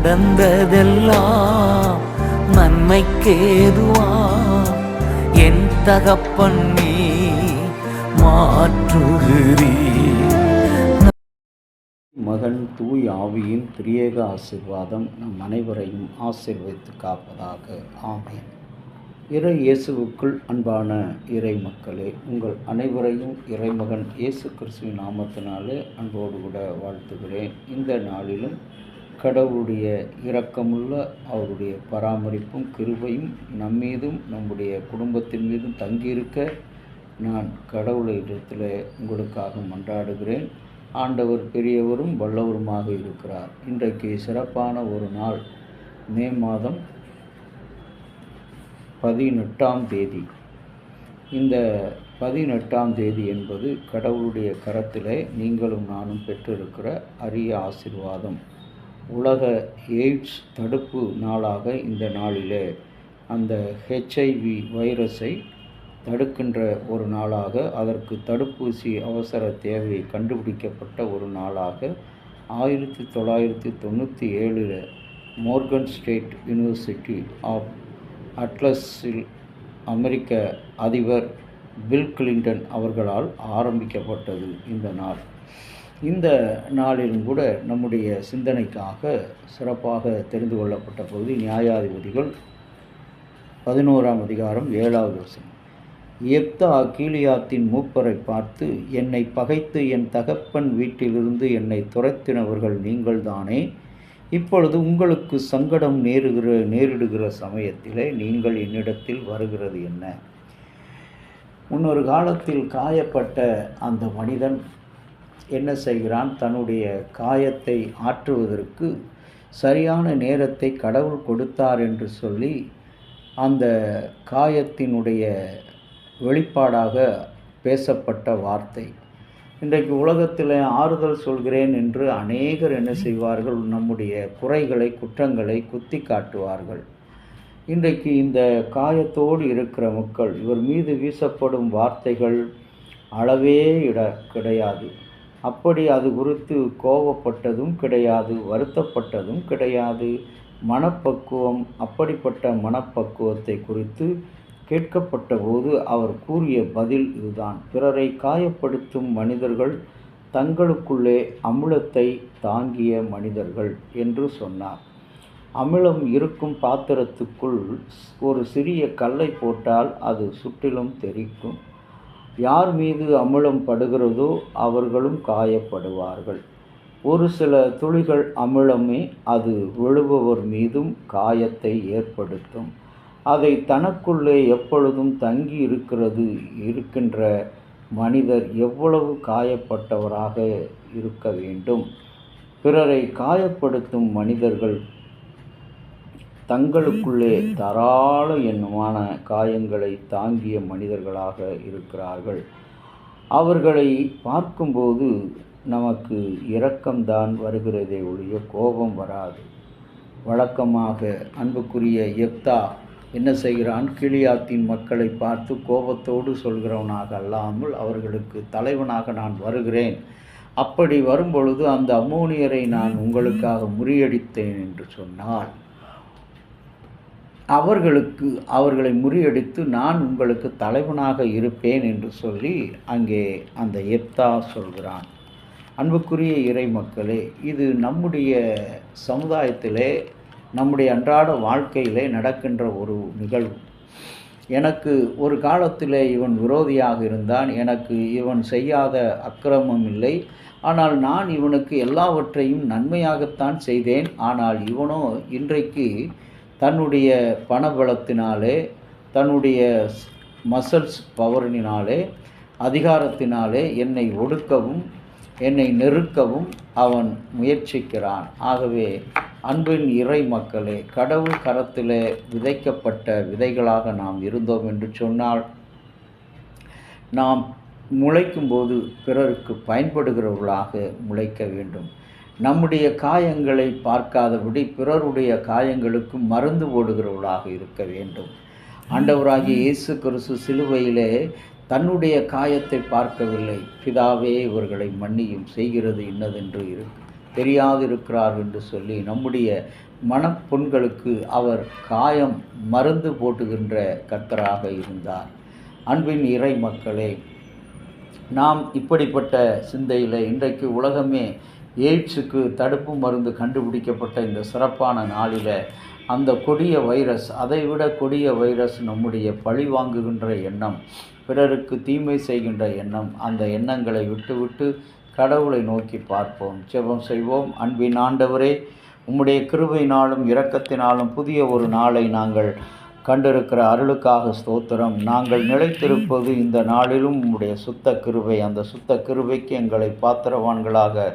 நடந்ததெல்லாம் நன்மைக்கேதுவா என் தகப்பன் நீ மாற்றுகிறீர். மகன் தூய் ஆவியின் திரியேக ஆசீர்வாதம் நம் அனைவரையும் ஆசீர்வதித்து காப்பதாக. ஆமென். இறை இயேசுவுக்குள் அன்பான இறை மக்களே, உங்கள் அனைவரையும் இறைமகன் இயேசு கிறிஸ்துவின் நாமத்தினாலே அன்போடு கூட வாழ்த்துகிறேன். இந்த நாளிலும் கடவுளுடைய இரக்கமுள்ள அவருடைய பராமரிப்பும் கிருபையும் நம்மீதும் நம்முடைய குடும்பத்தின் மீதும் தங்கியிருக்க நான் கடவுளிடத்தில் உங்களுக்காக மன்றாடுகிறேன். ஆண்டவர் பெரியவரும் வல்லவருமாக இருக்கிறார். இன்றைக்கு சிறப்பான ஒரு நாள், மே மாதம் 18ஆம் தேதி. இந்த 18ஆம் தேதி என்பது கடவுளுடைய கரத்திலே நீங்களும் நானும் பெற்றிருக்கிற அரிய ஆசீர்வாதம். உலக எய்ட்ஸ் தடுப்பு நாளாக இந்த நாளிலே அந்த HIV வைரஸை தடுக்கின்ற ஒரு நாளாக, அதற்கு தடுப்பூசி அவசர தேவை கண்டுபிடிக்கப்பட்ட ஒரு நாளாக 1997 மோர்கன் ஸ்டேட் யூனிவர்சிட்டி ஆஃப் அட்லஸில் அமெரிக்க அதிபர் பில் கிளின்டன் அவர்களால் ஆரம்பிக்கப்பட்டது இந்த நாள். இந்த நாளிலும் கூட நம்முடைய சிந்தனைக்காக சிறப்பாக தெரிந்து கொள்ளப்பட்ட பகுதி நியாயாதிபதிகள் 11ஆம் அதிகாரம் 7வது வசனம். எப்தா கீலியாத்தின் மூப்பரை பார்த்து, என்னை பகைத்து என் தகப்பன் வீட்டிலிருந்து என்னை துரத்தினவர்கள் நீங்கள்தானே? இப்பொழுது உங்களுக்கு சங்கடம் நேரிடுகிற சமயத்திலே நீங்கள் என்னிடத்தில் வருகிறது என்ன? முன்னொரு காலத்தில் காயப்பட்ட அந்த மனிதன் என்ன செய்கிறான்? தன்னுடைய காயத்தை ஆற்றுவதற்கு சரியான நேரத்தை கடவுள் கொடுத்தார் என்று சொல்லி அந்த காயத்தினுடைய வெளிப்பாடாக பேசப்பட்ட வார்த்தை. இன்றைக்கு உலகத்தில் ஆறுதல் சொல்கிறேன் என்று அநேகர் என்ன செய்வார்கள்? நம்முடைய குறைகளை குற்றங்களை குத்தி காட்டுவார்கள். இன்றைக்கு இந்த காயத்தோடு இருக்கிற மக்கள், இவர் மீது வீசப்படும் வார்த்தைகள் அளவே கிடையாது. அப்படி அது குறித்து கோபப்பட்டதும் கிடையாது, வருத்தப்பட்டதும் கிடையாது. மனப்பக்குவம், அப்படிப்பட்ட மனப்பக்குவத்தை குறித்து கேட்கப்பட்ட போது அவர் கூறிய பதில் இதுதான்: பிறரை காயப்படுத்தும் மனிதர்கள் தங்களுக்குள்ளே அமிலத்தை தாங்கிய மனிதர்கள் என்று சொன்னார். அமிலம் இருக்கும் பாத்திரத்துக்குள் ஒரு சிறிய கல்லை போட்டால் அது சுற்றிலும் தெரிக்கும். யார் மீது அமிலம் படுகிறதோ அவர்களும் காயப்படுவார்கள். ஒரு சில துளிகள் அமிலமே அது விழுபவர் மீதும் காயத்தை ஏற்படுத்தும். அதை தனக்குள்ளே எப்பொழுதும் தங்கி இருக்கின்ற மனிதர் எவ்வளவு காயப்பட்டவராக இருக்க வேண்டும்? பிறரை காயப்படுத்தும் மனிதர்கள் தங்களுக்குள்ளே தாராளமான காயங்களை தாங்கிய மனிதர்களாக இருக்கிறார்கள். அவர்களை பார்க்கும்போது நமக்கு இரக்கம்தான் வருகிறதே ஒழிய கோபம் வராது. வழக்கமாக அன்புக்குரிய எப்தா என்ன செய்கிறான்? கீலியாத்தின் மக்களை பார்த்து கோபத்தோடு சொல்கிறவனாக அல்லாமல் அவர்களுக்கு தலைவனாக நான் வருகிறேன். அப்படி வரும்பொழுது அந்த அம்மோனியரை நான் உங்களுக்காக முறியடித்தேன் என்று சொன்னால், அவர்களை முறியடித்து நான் உங்களுக்கு தலைவனாக இருப்பேன் என்று சொல்லி அங்கே அந்த எப்தா சொல்கிறான். அன்புக்குரிய இறை மக்களே, இது நம்முடைய சமுதாயத்திலே, நம்முடைய அன்றாட வாழ்க்கையிலே நடக்கின்ற ஒரு நிகழ்வு. எனக்கு ஒரு காலத்தில் இவன் விரோதியாக இருந்தான், எனக்கு இவன் செய்யாத அக்கிரமம் இல்லை, ஆனால் நான் இவனுக்கு எல்லாவற்றையும் நன்மையாகத்தான் செய்தேன். ஆனால் இவனோ இன்றைக்கு தன்னுடைய பணபலத்தினாலே, தன்னுடைய மசல்ஸ் பவரினாலே, அதிகாரத்தினாலே என்னை ஒடுக்கவும் என்னை நெருக்கவும் அவன் முயற்சிக்கிறான். ஆகவே அன்பின் இறை மக்களே, கடவுள் கரத்திலே விதைக்கப்பட்ட விதைகளாக நாம் இருந்தோம் என்று சொன்னால், நாம் முளைக்கும்போது பிறருக்கு பயன்படுகிறவர்களாக முளைக்க வேண்டும். நம்முடைய காயங்களை பார்க்காதபடி பிறருடைய காயங்களுக்கு மருந்து போடுகிறவர்களாக இருக்க வேண்டும். ஆண்டவராகிய இயேசு கிறிஸ்து சிலுவையிலே தன்னுடைய காயத்தை பார்க்கவில்லை. பிதாவே, இவர்களை மன்னியும், செய்கிறது இன்னதென்று தெரியாதிருக்கிறார் என்று சொல்லி நம்முடைய மனப்புண்களுக்கு அவர் காயம் மருந்து போட்டுகின்ற கர்த்தராக இருந்தார். அன்பின் இறை மக்களே, நாம் இப்படிப்பட்ட சிந்தையில் இன்றைக்கு உலகமே எய்ட்ஸுக்கு தடுப்பு மருந்து கண்டுபிடிக்கப்பட்ட இந்த சிறப்பான நாளில் அந்த கொடிய வைரஸ், அதைவிட கொடிய வைரஸ் நம்முடைய பழி வாங்குகின்ற எண்ணம், பிறருக்கு தீமை செய்கின்ற எண்ணம், அந்த எண்ணங்களை விட்டுவிட்டு கடவுளை நோக்கி பார்ப்போம், ஜெபம் செய்வோம். அன்பின் ஆண்டவரே, உம்முடைய கிருபையினாலும் இரக்கத்தினாலும் புதிய ஒரு நாளை நாங்கள் கண்டிருக்கிற அருளுக்காக ஸ்தோத்திரம். நாங்கள் நிலைத்திருப்பது இந்த நாளிலும் உம்முடைய சுத்த கிருபை. அந்த சுத்த கிருபைக்கு எங்களை பாத்திரவான்களாக